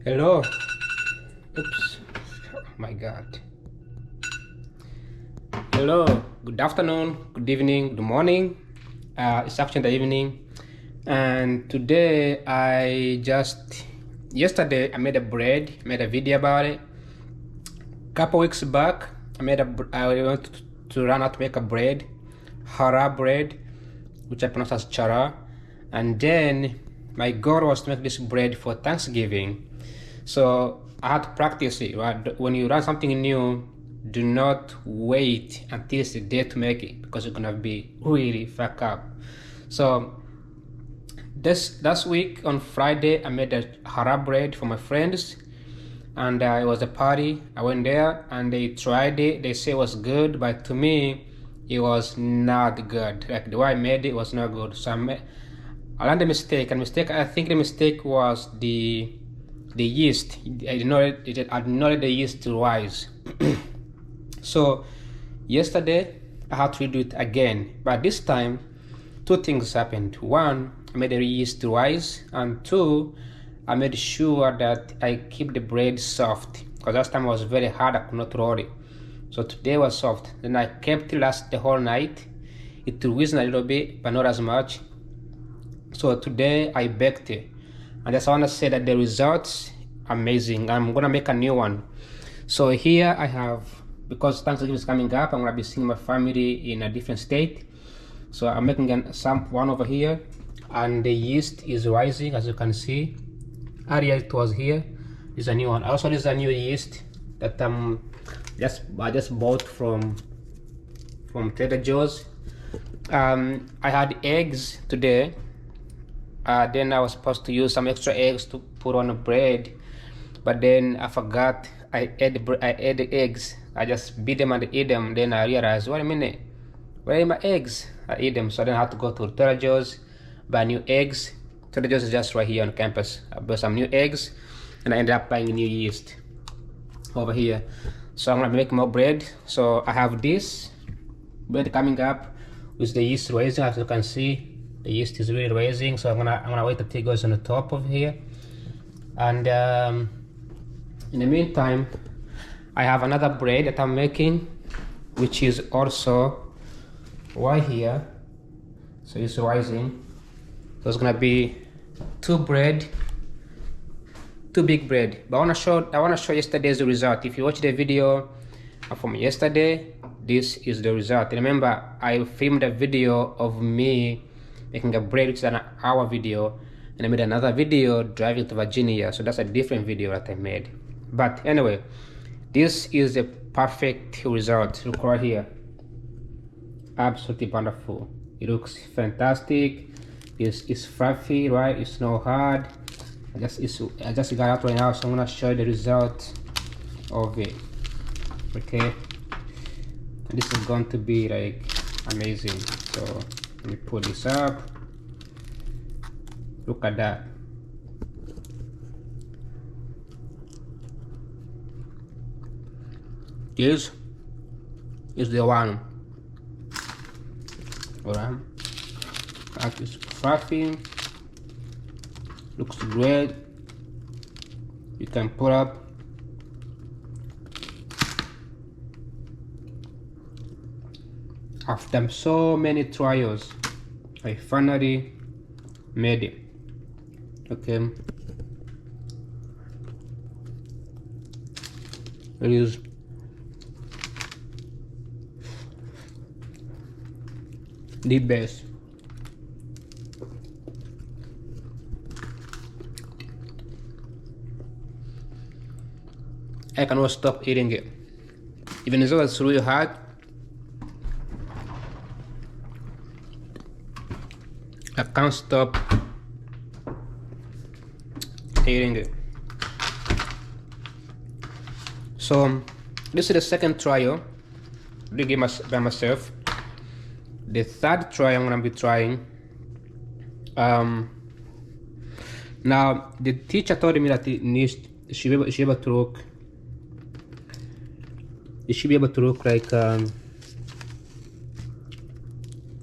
Hello. Oops. Oh my God. Hello. Good afternoon. Good evening. Good morning. It's actually the evening, and today yesterday I made a bread. Made a video about it. Couple weeks back, I went to learn how to make a bread, hara bread, which I pronounce as chara, and then my goal was to make this bread for Thanksgiving. So I had to practice it. Right? When you learn something new, do not wait until it's the day to make it, because you're gonna be really fucked up. So this last week on Friday, I made a hara bread for my friends, and it was a party. I went there and they tried it. They say it was good, but to me it was not good. Like the way I made it was not good. So I learned a mistake. I think the mistake was the yeast. I did not let the yeast to rise. So yesterday I had to redo it again, but this time two things happened. One, I made the yeast to rise, and two, I made sure that I keep the bread soft, because last time it was very hard. I could not roll it. So today was soft. Then I kept it the whole night. It will risen a little bit, but not as much. So today I baked it, and just want to say that the results amazing. I'm gonna make a new one. So here I have, because Thanksgiving is coming up, I'm gonna be seeing my family in a different state. So I'm making one over here, and the yeast is rising, as you can see. Earlier it was here. This is a new one. Also, this is a new yeast that I just bought from Trader Joe's. I had eggs today. Then I was supposed to use some extra eggs to put on the bread, but then I forgot. I ate the eggs. I just beat them and eat them. Then I realized, wait a minute, where are my eggs? I eat them. So then I had to go to Trader Joe's, buy new eggs. Trader Joe's is just right here on campus. I bought some new eggs, and I ended up buying new yeast over here. So I'm gonna make more bread. So I have this bread coming up with the yeast rising. As you can see, the yeast is really rising. So I'm gonna wait until it goes on the top of here. And in the meantime, I have another bread that I'm making, which is also right here. So it's rising. So it's gonna be two big bread. But I wanna show yesterday's result. If you watch the video from yesterday, this is the result. Remember, I filmed a video of me making a bread, which is an hour video, and I made another video driving to Virginia. So that's a different video that I made. But anyway, this is the perfect result. Look right here. Absolutely wonderful. It looks fantastic. It's fluffy, right? It's not hard. I just got out right now, so I'm gonna show you the result of it. Okay, and this is going to be like amazing. So let me pull this up. Look at that. This is the one. Alright, that is fluffy, looks great. You can put up. After so many trials, I finally made it. Okay, it is the best. I cannot stop eating it. Even though it's really hard, I can't stop eating it. So this is the second trial I did by myself. The third try I'm gonna be trying. Now the teacher told me that it should be able to look. It should be able to look like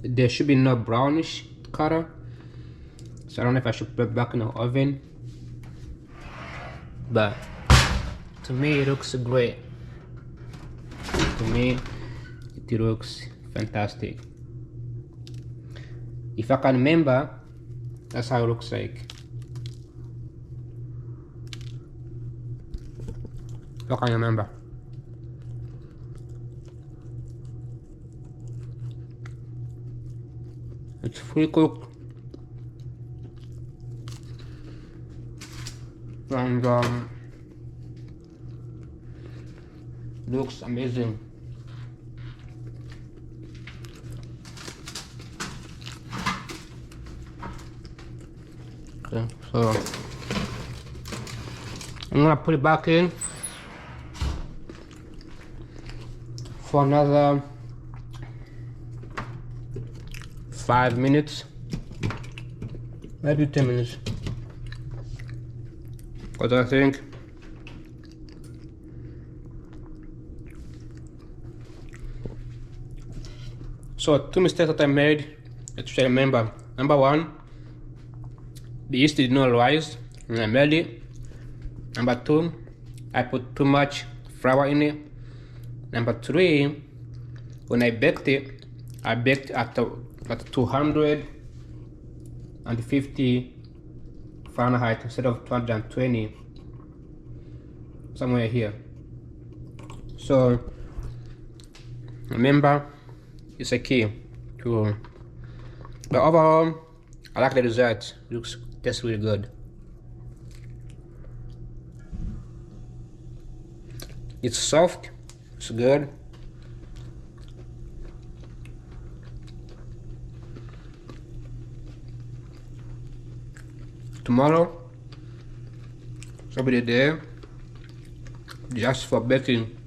there should be no brownish color. So I don't know if I should put it back in the oven. but to me it looks great. To me it looks fantastic. If I can remember, that's how it looks like. If I can remember. It's fully cooked. And looks amazing. Okay, so I'm gonna put it back in for another 5 minutes, maybe 10 minutes, because I think so. 2 mistakes that I made, let's remember. Number one, the yeast did not rise when I made it. Number two, I put too much flour in it. Number three, when I baked it, I baked at 250 Fahrenheit instead of 220, somewhere here. So remember, it's a key to. But overall, I like the result. It tastes really good. It's soft. It's good. Tomorrow will be the day just for baking.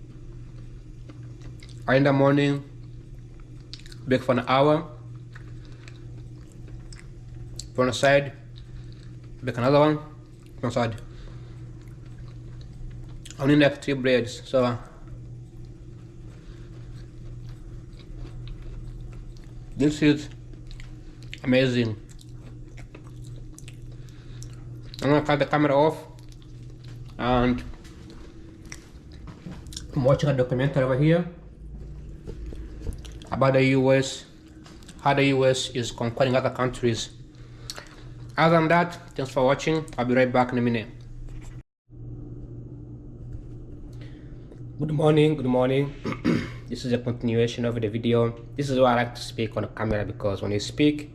In the morning, bake for an hour. Put on the side, bake another one, put on the side. I only like 3 breads, so this is amazing. I'm gonna cut the camera off, and I'm watching a documentary over here about the US, how the US is conquering other countries. Other than that, thanks for watching. I'll be right back in a minute. Good morning, good morning. This is a continuation of the video. This is why I like to speak on the camera, because when you speak,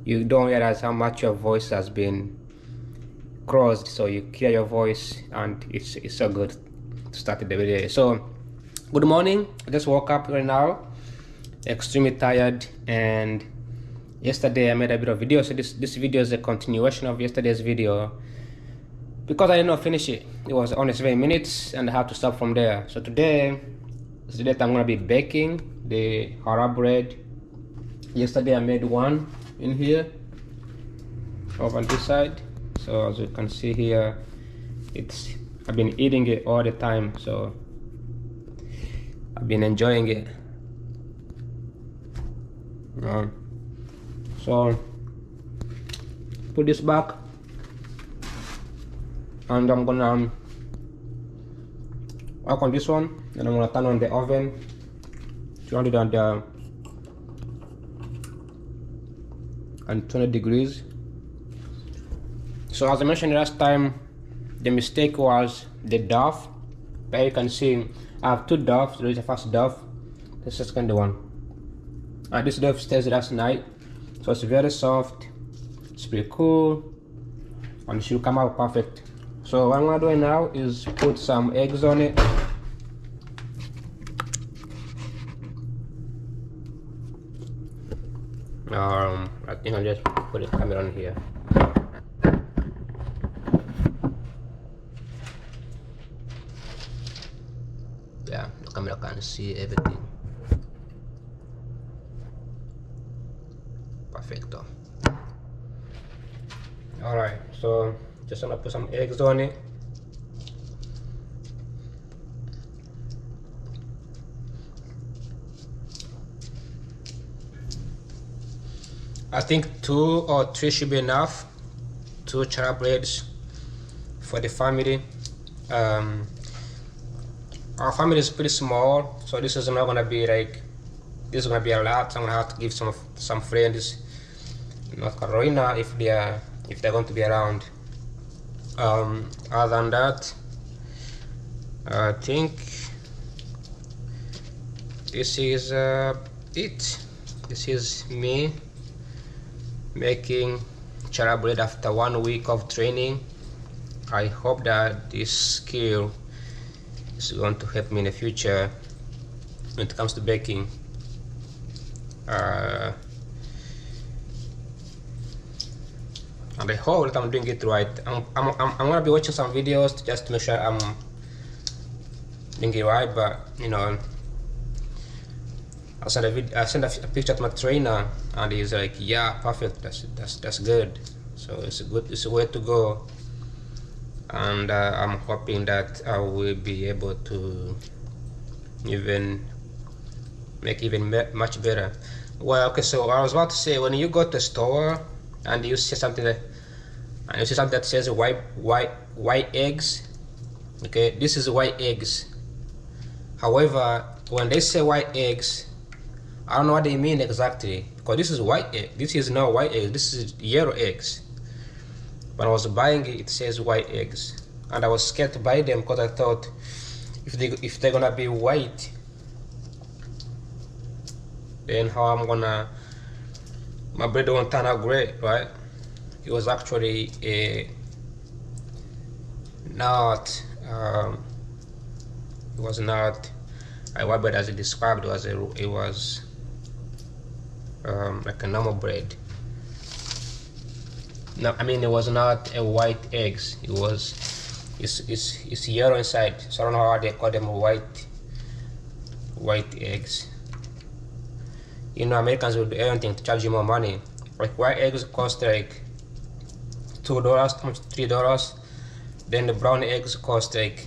you don't realize how much your voice has been crossed, so you clear your voice, and it's so good to start the video. So good morning. I just woke up right now, extremely tired, and yesterday I made a bit of video, so this video is a continuation of yesterday's video, because I did not finish it. It was only 7 minutes and I had to stop from there. So today is the day I'm gonna be baking the challah bread. Yesterday I made one in here over on this side. So as you can see here, I've been eating it all the time, so I've been enjoying it. So put this back, and I'm gonna work on this one, and I'm gonna turn on the oven 220 degrees. So as I mentioned last time, the mistake was the dough. But you can see I have 2 doughs. There is the first dough, this is the second one. And this dough stays last night, so it's very soft, it's pretty cool, and it should come out perfect. So what I'm gonna do now is put some eggs on it. I think I'll just put the camera on here. Yeah, the camera can see everything. Perfecto. Alright, so just gonna put some eggs on it. I think 2 or 3 should be enough. 2 challah breads for the family. Our family is pretty small, so this is not gonna be like, this is gonna be a lot. So I'm gonna have to give some friends in North Carolina if they're going to be around. Other than that, I think this is it. This is me making challah bread after 1 week of training. I hope that this skill is going to help me in the future when it comes to baking. And I hope that I'm doing it right. I'm gonna be watching some videos just to make sure I'm doing it right, but you know, I sent a picture to my trainer and he's like, yeah, perfect, that's good. So it's a way to go, and I'm hoping that I will be able to make much better. Well, okay, so I was about to say, when you go to a store and you see something that says white eggs, okay, this is white eggs. However, when they say white eggs, I don't know what they mean exactly, because this is white egg. This is not white eggs. This is yellow eggs. When I was buying it, it says white eggs, and I was scared to buy them because I thought if they're gonna be white, then how my bread won't turn out great, right? It was actually not. It was not a white bread as it described. It was like a normal bread. No, I mean, it was not a white eggs. It's yellow inside. So I don't know how they call them white eggs. You know, Americans will do anything to charge you more money. Like white eggs cost like $2, $3. Then the brown eggs cost like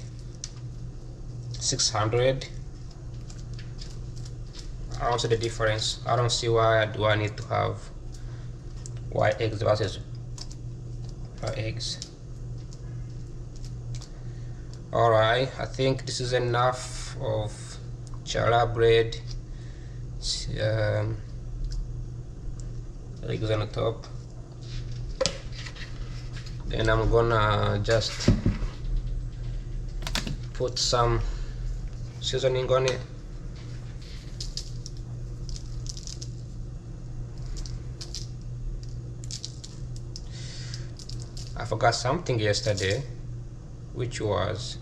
$600. I don't see the difference. I don't see why do I need to have white eggs versus brown eggs. Alright, I think this is enough of challah bread. Eggs on the top. Then I'm gonna just put some seasoning on it. I forgot something yesterday, which was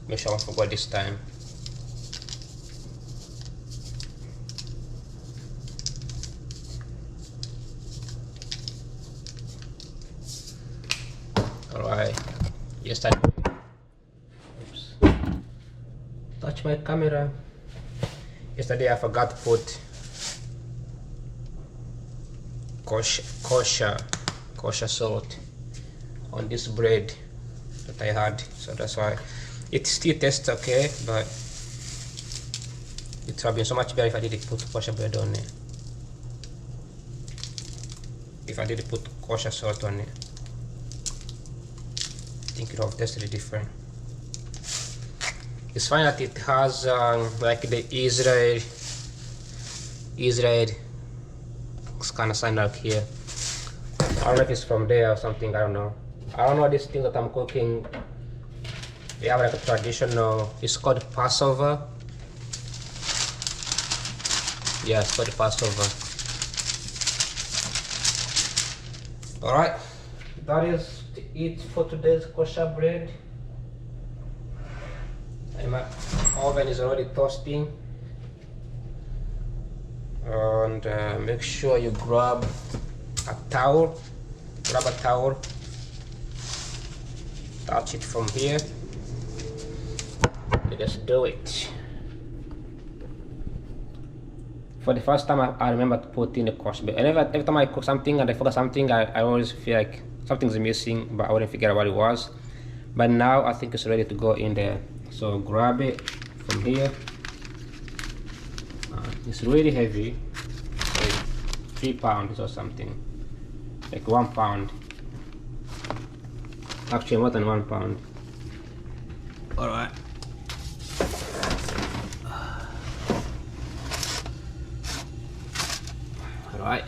make sure I forgot this time. Alright, yesterday, oops, touch my camera. Yesterday I forgot to put kosher salt on this bread that I had, so that's why it still tastes okay, but it would have been so much better if I didn't put kosher bread on it. If I didn't put kosher salt on it, I think it would have tasted different. It's fine that it has like the Israel kind of sign up here. I don't know if it's from there or something. I don't know this thing that I'm cooking. They have like a traditional, it's called Passover. Yeah, it's called Passover. Alright, that is it for today's kosher bread. And my oven is already toasting. And make sure you grab a towel. Touch it from here. Let's do it. For the first time, I remember to put in the kosher bread. Every time I cook something and I forget something, I always feel like something's missing, but I wouldn't figure out what it was. but now I think it's ready to go in there. So grab it from here. It's really heavy, so it's 3 pounds or something, like 1 pound, actually more than 1 pound. All right. Alright,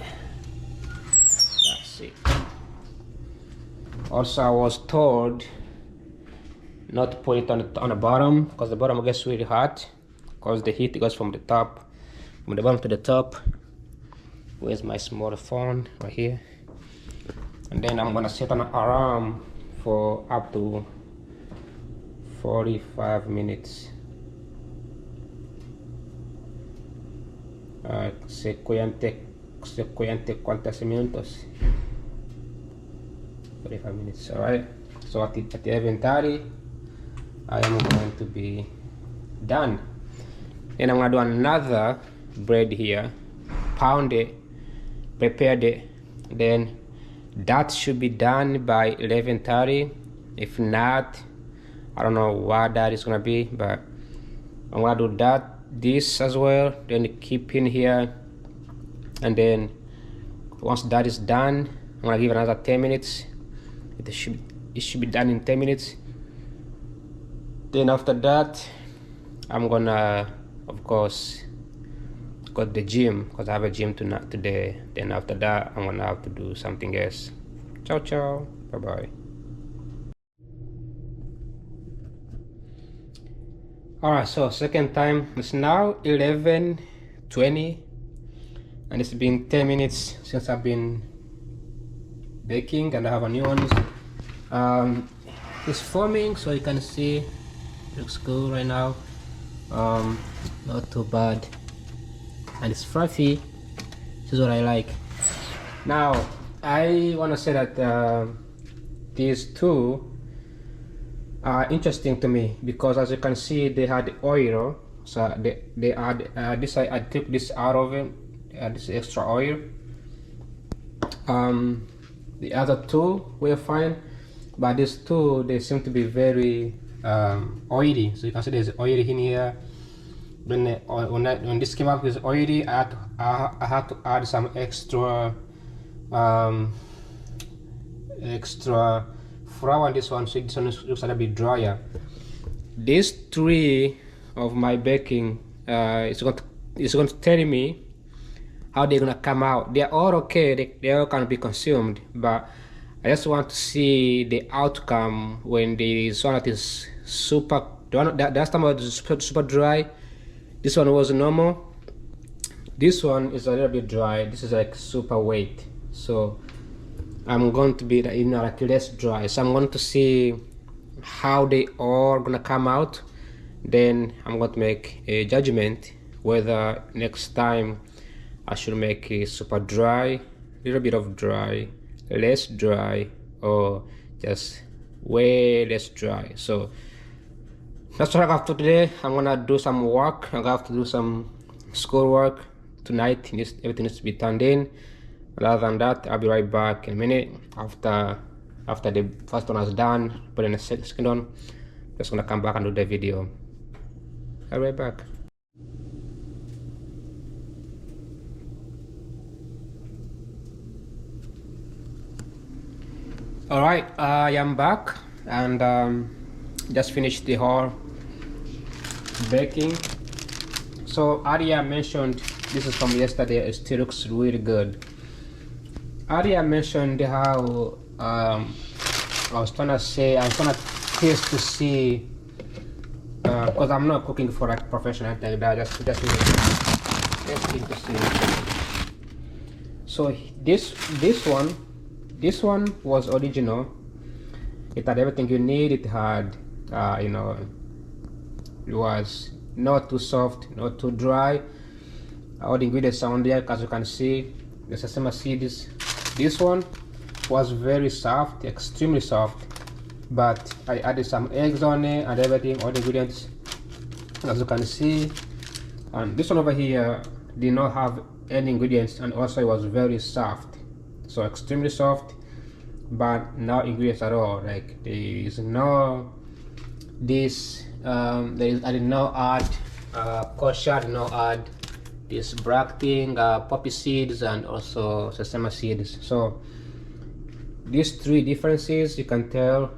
that's it. Also, I was told not to put it on the bottom, because the bottom gets really hot, because the heat goes from the bottom to the top. Where's my smaller phone? Right here. And then I'm gonna set an alarm for up to 45 minutes. Secuente cuántos minutos? 45 minutes. Alright, so at the 11:30 I am going to be done. Then I'm gonna do another bread here, pound it, prepared it, then that should be done by 11:30. If not, I don't know what that is gonna be, but I'm gonna do this as well, then keep in here. And then once that is done, I'm gonna give another 10 minutes. It should be done in 10 minutes. Then after that, I'm gonna, of course, go to the gym, because I have a gym today. Then after that, I'm gonna have to do something else. Ciao, ciao, bye bye. All right, so second time. It's now 11:20. And it's been 10 minutes since I've been baking, and I have a new one. It's forming, so you can see it looks good right now. Not too bad, and it's fluffy. This is what I like. Now I want to say that these two are interesting to me, because as you can see, they had oil. So they add this. I took this out of it. This extra oil. The other two were fine, but these two, they seem to be very oily. So you can see there's oil in here. When this came up with oily, I had to add some extra flour on this one, so this one looks a little bit drier. These three of my baking is going to tell me how they're gonna come out. They're all okay, they all can be consumed, but I just want to see the outcome when the one that is super, that time was super dry. This one was normal. This one is a little bit dry. This is like super wet. So I'm going to be like less dry. So I'm going to see how they all gonna come out. Then I'm going to make a judgment whether next time I should make it super dry, little bit of dry, less dry, or just way less dry. So that's what I got for today. I'm gonna do some work. I'm gonna have to do some school work tonight. Everything needs to be turned in. But other than that, I'll be right back in a minute after the first one is done. Put in the second one. Just gonna come back and do the video. I'll be right back. Alright, I am back, and just finished the whole baking. So Aria mentioned, this is from yesterday, it still looks really good. Aria mentioned how I was trying to taste to see, because I'm not cooking for like professional like that, just testing to see. So this one was original. It had everything you need. It had it was not too soft, not too dry. All the ingredients are on there, as you can see. The sesame seeds. This one was very soft, extremely soft, but I added some eggs on it and everything, all the ingredients, as you can see. And this one over here did not have any ingredients, and also it was very soft, so extremely soft, but no ingredients at all. Like there is no this I did not add kosher, I did not add this black thing, poppy seeds, and also sesame seeds. So these three differences, you can tell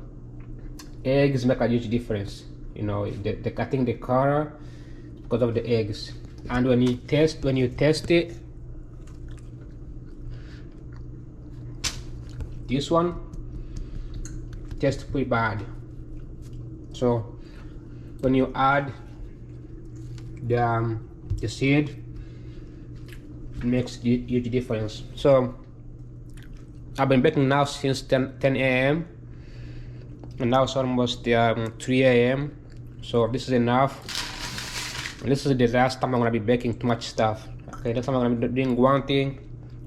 eggs make a huge difference. You know, the cutting the color because of the eggs. And when you test it, this one tastes pretty bad. So when you add the seed, it makes huge difference. So I've been baking now since 10 a.m. and now it's almost 3 a.m. So this is enough. And this is the last time I'm gonna be baking too much stuff. Okay, next time I'm gonna be doing one thing.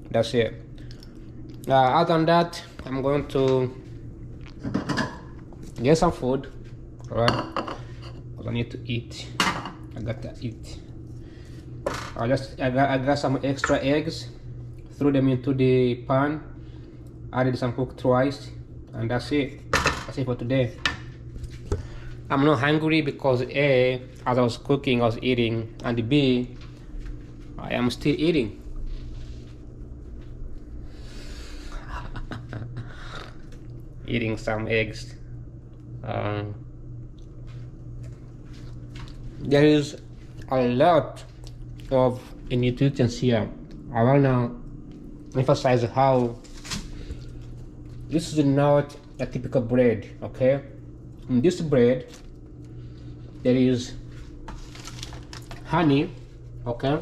That's it. Other than that, I'm going to get some food. Alright, because I need to eat. I got to eat. I got some extra eggs. Threw them into the pan. Added some cooked rice, and that's it. That's it for today. I'm not hungry because A, as I was cooking, I was eating, and B, I am still eating. Eating some eggs. There is a lot of nutrients here. I wanna emphasize how this is not a typical bread, okay? In this bread, there is honey, okay?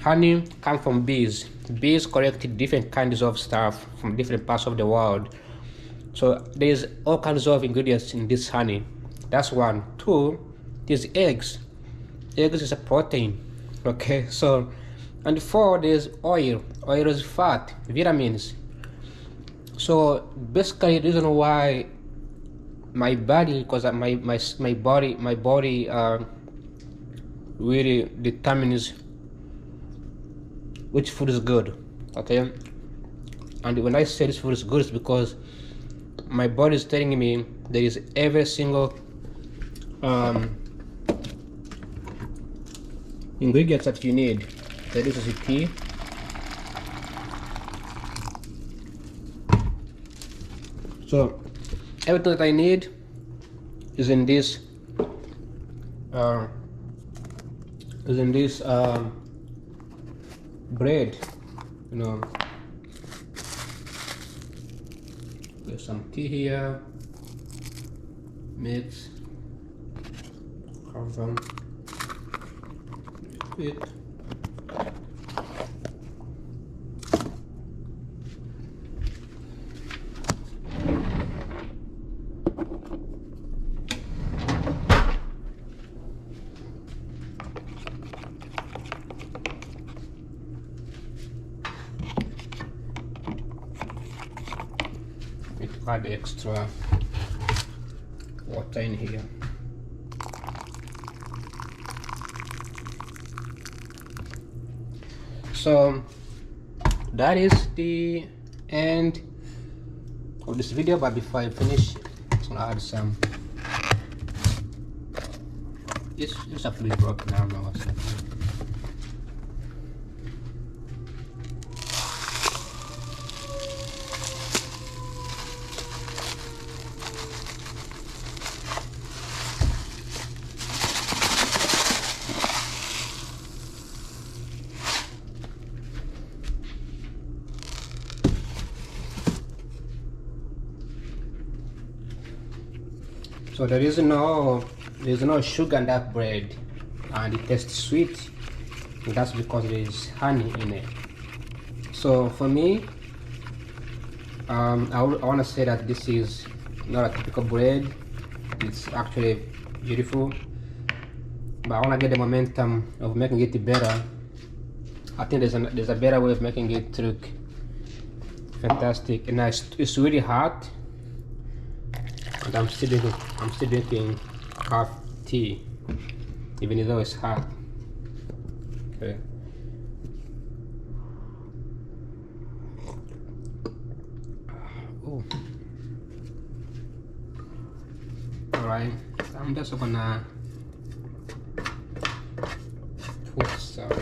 Honey comes from bees. Bees collected different kinds of stuff from different parts of the world. So there's all kinds of ingredients in this honey. That's one. Two, there's eggs. Eggs is a protein, okay? So, and four, there's oil. Oil is fat, vitamins. So basically, the reason why my body, because my body really determines which food is good, okay? And when I say this food is good, it's because my body is telling me there is every single ingredients that you need. So this is the key. So everything that I need is in this bread, you know. There's some tea here, mix, cover it. Add extra water in here. So that is the end of this video, but before I finish, I'm gonna add some. It's actually broken now. So there's no sugar in that bread, and it tastes sweet. And that's because there is honey in it. So for me, I want to say that this is not a typical bread. It's actually beautiful, but I want to get the momentum of making it better. I think there's a better way of making it look fantastic. And it's really hot. And I'm still drinking half tea, even though it's hot. Okay. Alright, I'm just gonna put some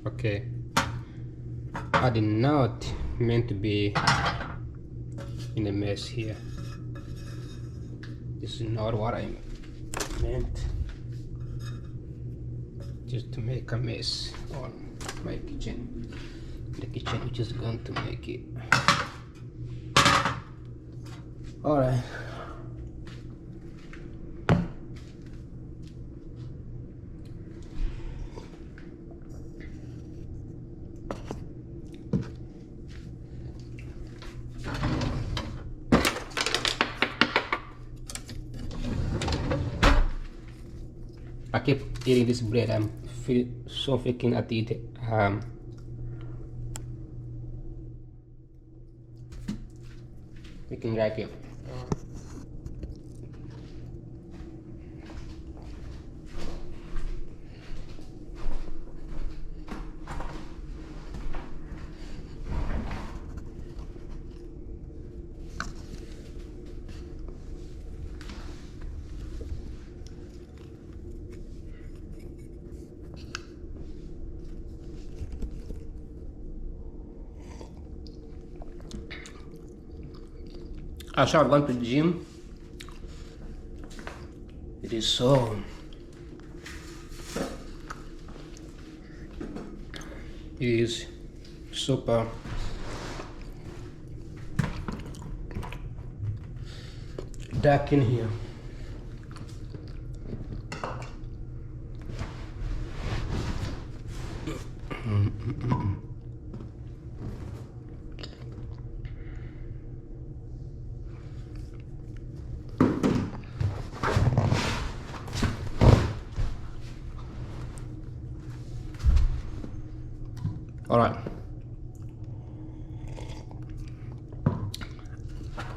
okay. I did not meant to be in a mess here. This is not what I meant. Just to make a mess on my kitchen. The kitchen which is going to make it. Alright. I keep eating this bread. I'm so freaking at it. Freaking like it. I started going to the gym. It is so super dark in here. All right.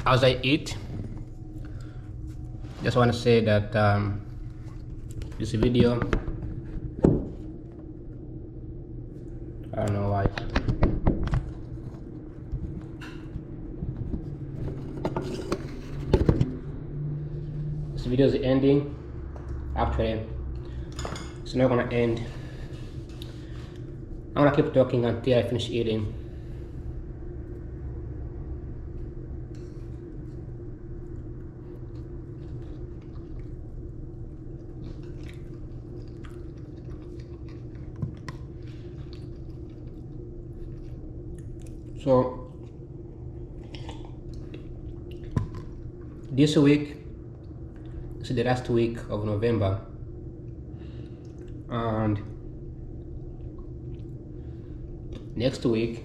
As I eat, just want to say that this video, I don't know why. This video is ending. Actually, it's not gonna end. I'm gonna keep talking until I finish eating. So this week is the last week of November, and next week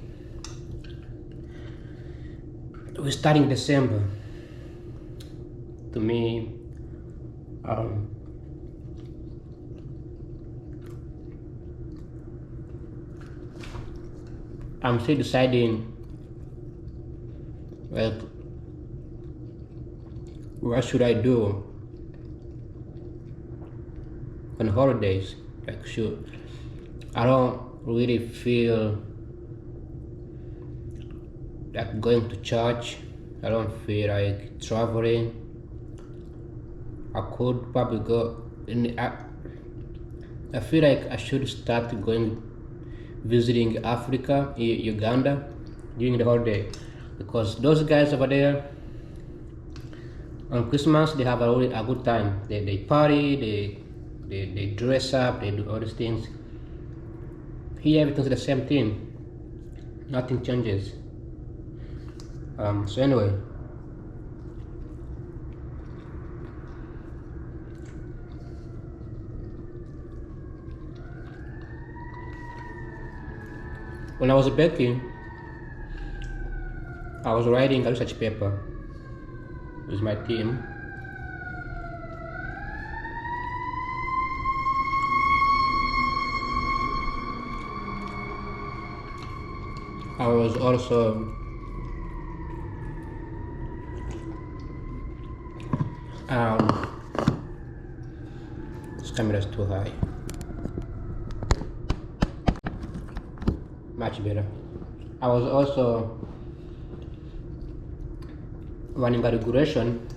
we're starting December. To me, I'm still deciding, well, what should I do on holidays? Like, I don't really feel like going to church. I don't feel like traveling. I could probably go I feel like I should start visiting Africa, Uganda during the holiday, because those guys over there on Christmas, they have a good time. They party, they dress up, they do all these things. Here everything's the same thing. Nothing changes. So anyway, When I was baking, I was writing a research paper with my team. I was also this camera is too high. Much better. I was also running a regression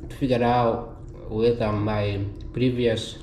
to figure out whether my previous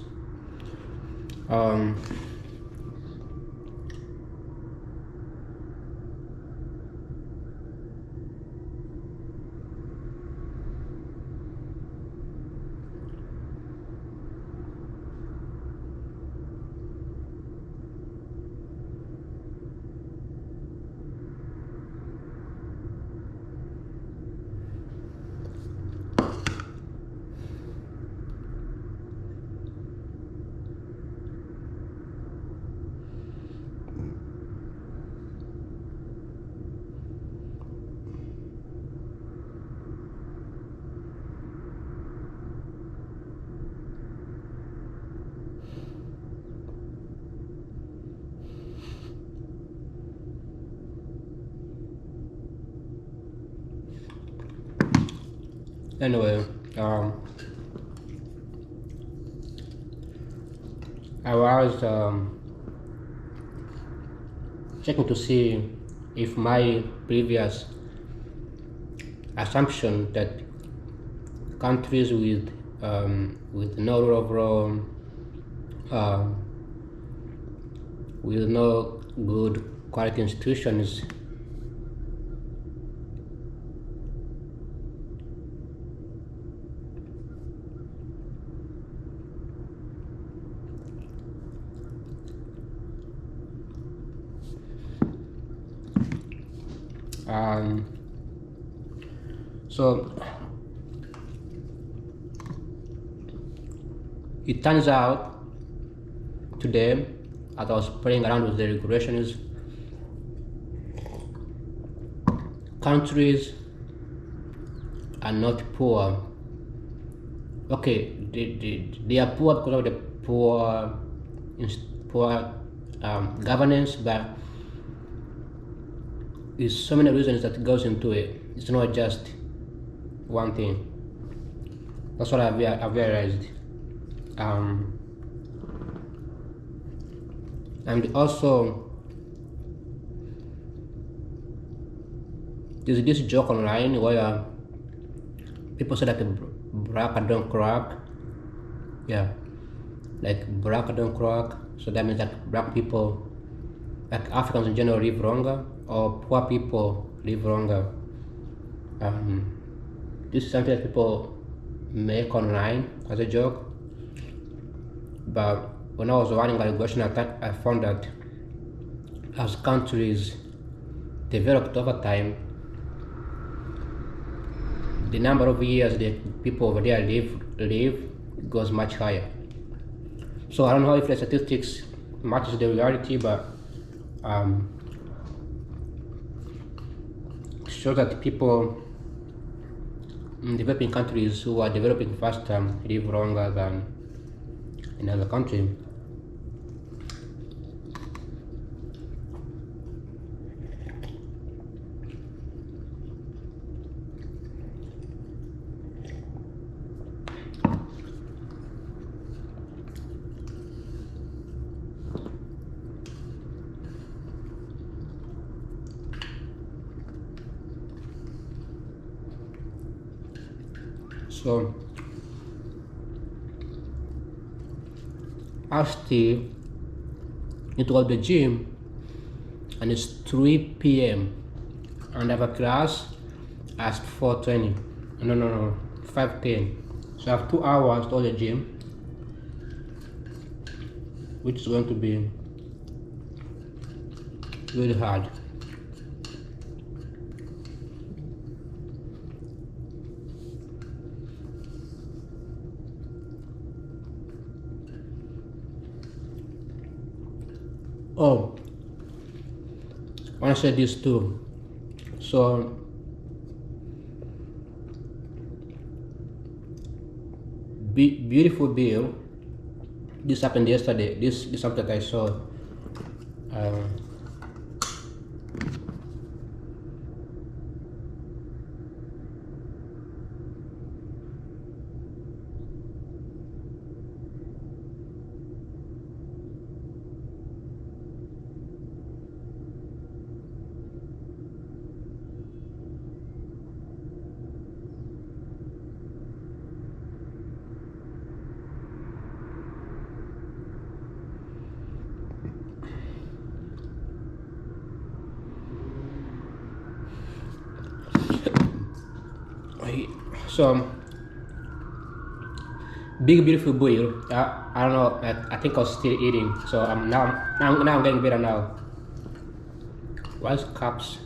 anyway, I was checking to see if my previous assumption that countries with no rule of law, with no good quality institutions, so it turns out today, as I was playing around with the regulations, countries are not poor. Okay, they are poor because of the poor governance, but there's so many reasons that goes into it. It's not just one thing. That's what I've realized. And also, there's this joke online where people say that black don't crack. Yeah, like black don't crack. So that means that black people, like Africans in general, live longer, or poor people live longer. This is something that people make online as a joke, but when I was running a regression attack, I found that as countries developed over time, the number of years that people over there live goes much higher. So I don't know if the statistics matches the reality, but shows that people in developing countries who are developing faster live longer than in other countries. So I still need to go to the gym, and it's 3 p.m. and I have a class at 4:20. No, 5:10. So I have 2 hours to go to the gym, which is going to be really hard. Oh, I want to say this too. So beautiful bill. This happened yesterday. This is something I saw. Uh, so big beautiful boil. I don't know. I think I was still eating. So now I'm getting better now. Why is cups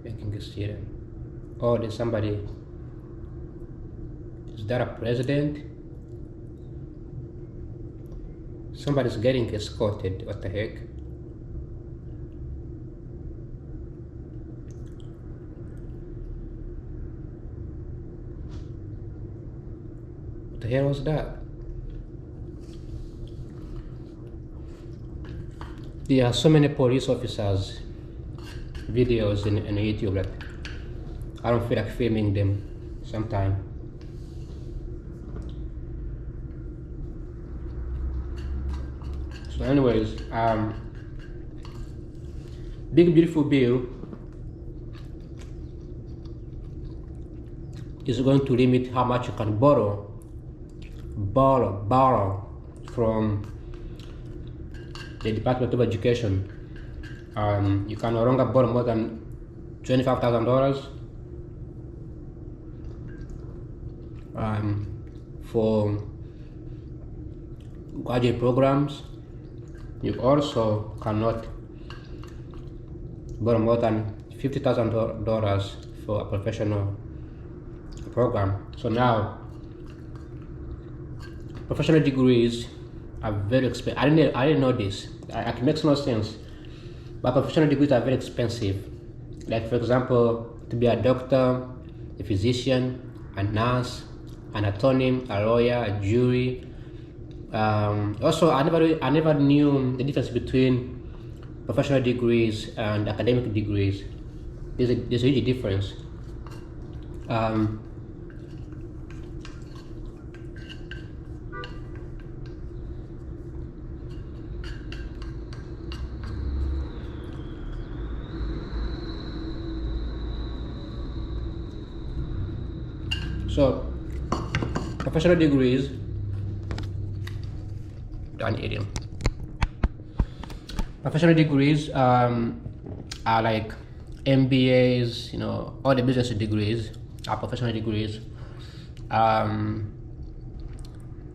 making this here? Oh, there's somebody. Is that a president? Somebody's getting escorted. What the heck? What the hell was that? There are so many police officers videos in YouTube that I don't feel like filming them sometime. So anyways, big beautiful bill is going to limit how much you can borrow from the Department of Education. You can no longer borrow more than $25,000 for graduate programs. You also cannot borrow more than $50,000 for a professional program. So now, professional degrees are very expensive. I didn't know this. It makes no sense. But professional degrees are very expensive. Like, for example, to be a doctor, a physician, a nurse, an attorney, a lawyer, a jury. Also, I never knew the difference between professional degrees and academic degrees. There's a huge difference. So, professional degrees, professional degrees are like MBAs, all the business degrees are professional degrees.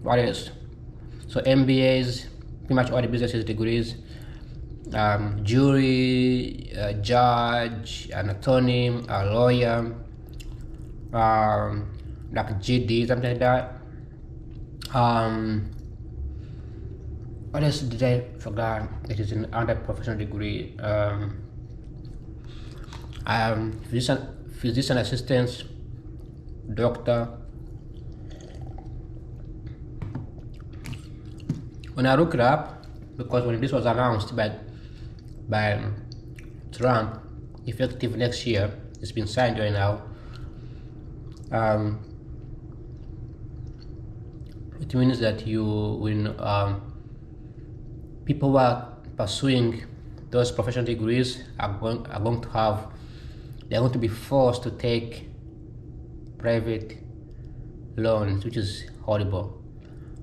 What else? So MBAs, pretty much all the business degrees. Jury, judge, an attorney, a lawyer, like GD, something like that. What else did I forget? It is an under professional degree. Physician assistant, doctor. When I look it up, because when this was announced by Trump, effective next year, it's been signed right now. It means that people who are pursuing those professional degrees are going to be forced to take private loans, which is horrible.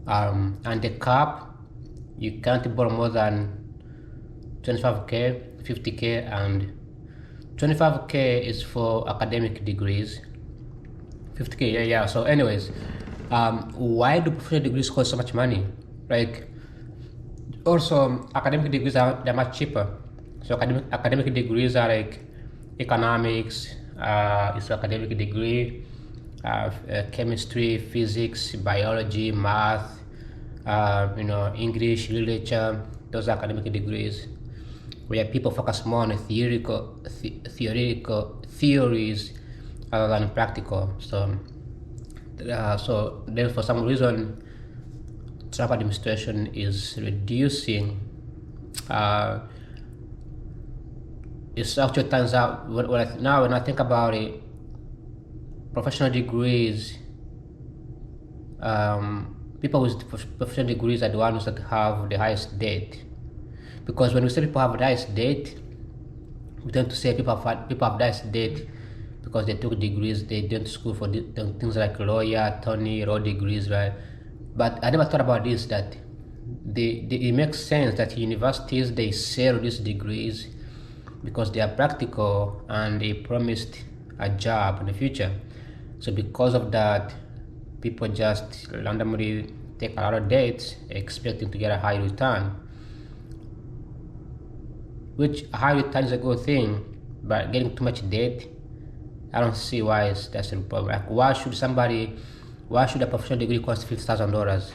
And the cap, you can't borrow more than 25k, 50k, and 25k is for academic degrees. 50k, yeah. So anyways, why do professional degrees cost so much money? Like, also academic degrees they're much cheaper. So academic degrees are like economics, it's an academic degree, chemistry, physics, biology, math, English, literature, those academic degrees, where people focus more on theoretical theories other than practical. So then for some reason, Trump administration is reducing. It actually turns out when I think about it, professional degrees, people with professional degrees are the ones that have the highest debt. Because when we say people have the highest debt, we tend to say people have the highest debt because they took degrees, they went to school for things like lawyer, attorney, law degrees, right? But I never thought about this, that it makes sense that universities, they sell these degrees because they are practical and they promised a job in the future. So because of that, people just randomly take a lot of debts expecting to get a high return, which a high return is a good thing, but getting too much debt, I don't see why that's a problem. Like, why should a professional degree cost $50,000?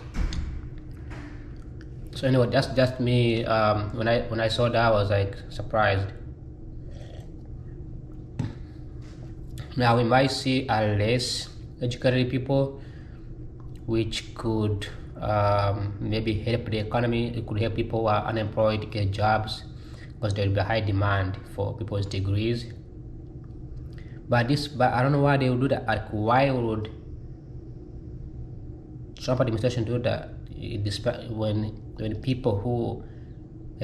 So anyway, that's just me. When I saw that, I was like surprised. Now we might see a less educated people, which could maybe help the economy. It could help people who are unemployed get jobs, because there will be a high demand for people's degrees. But I don't know why they would do that. Like, why would Trump administration do that? When people who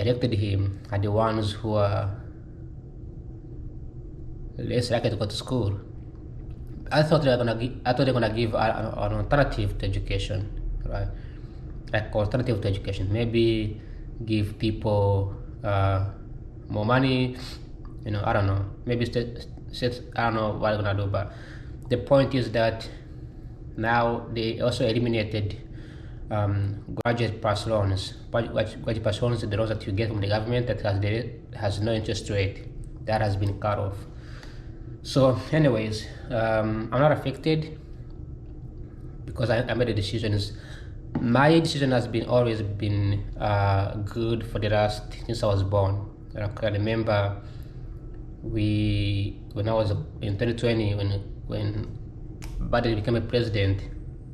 elected him are the ones who are less likely to go to school. I thought they're gonna give an alternative to education, right? Like alternative to education, maybe give people more money. I don't know. Maybe I don't know what they're gonna do, but the point is that now they also eliminated graduate pass loans. Graduate pass loans are the loans that you get from the government that has no interest rate. That has been cut off. So anyways, I'm not affected because I made the decisions. My decision has always been good for the last since I was born. I remember when I was in 2020, when Biden became a president,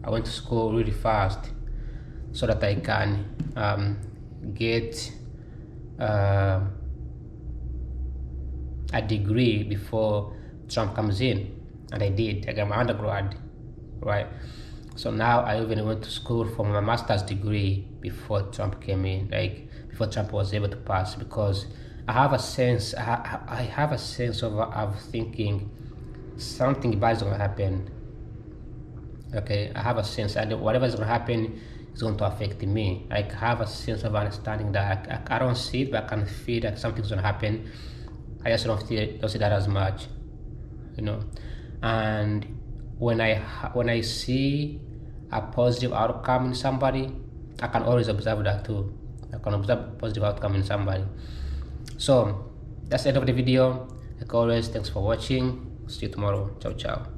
I went to school really fast so that I can get a degree before Trump comes in, and I did. I got my undergrad, right? So now I even went to school for my master's degree before Trump came in, like before Trump was able to pass, because I have a sense. I have a sense of thinking something bad is going to happen. Okay, I have a sense that whatever is going to happen is going to affect me. I have a sense of understanding that I don't see it, but I can feel that something's going to happen. I just don't see that as much, And when I see a positive outcome in somebody, I can always observe that too. I can observe positive outcome in somebody. So that's the end of the video. Like always, thanks for watching. See you tomorrow. Ciao, ciao.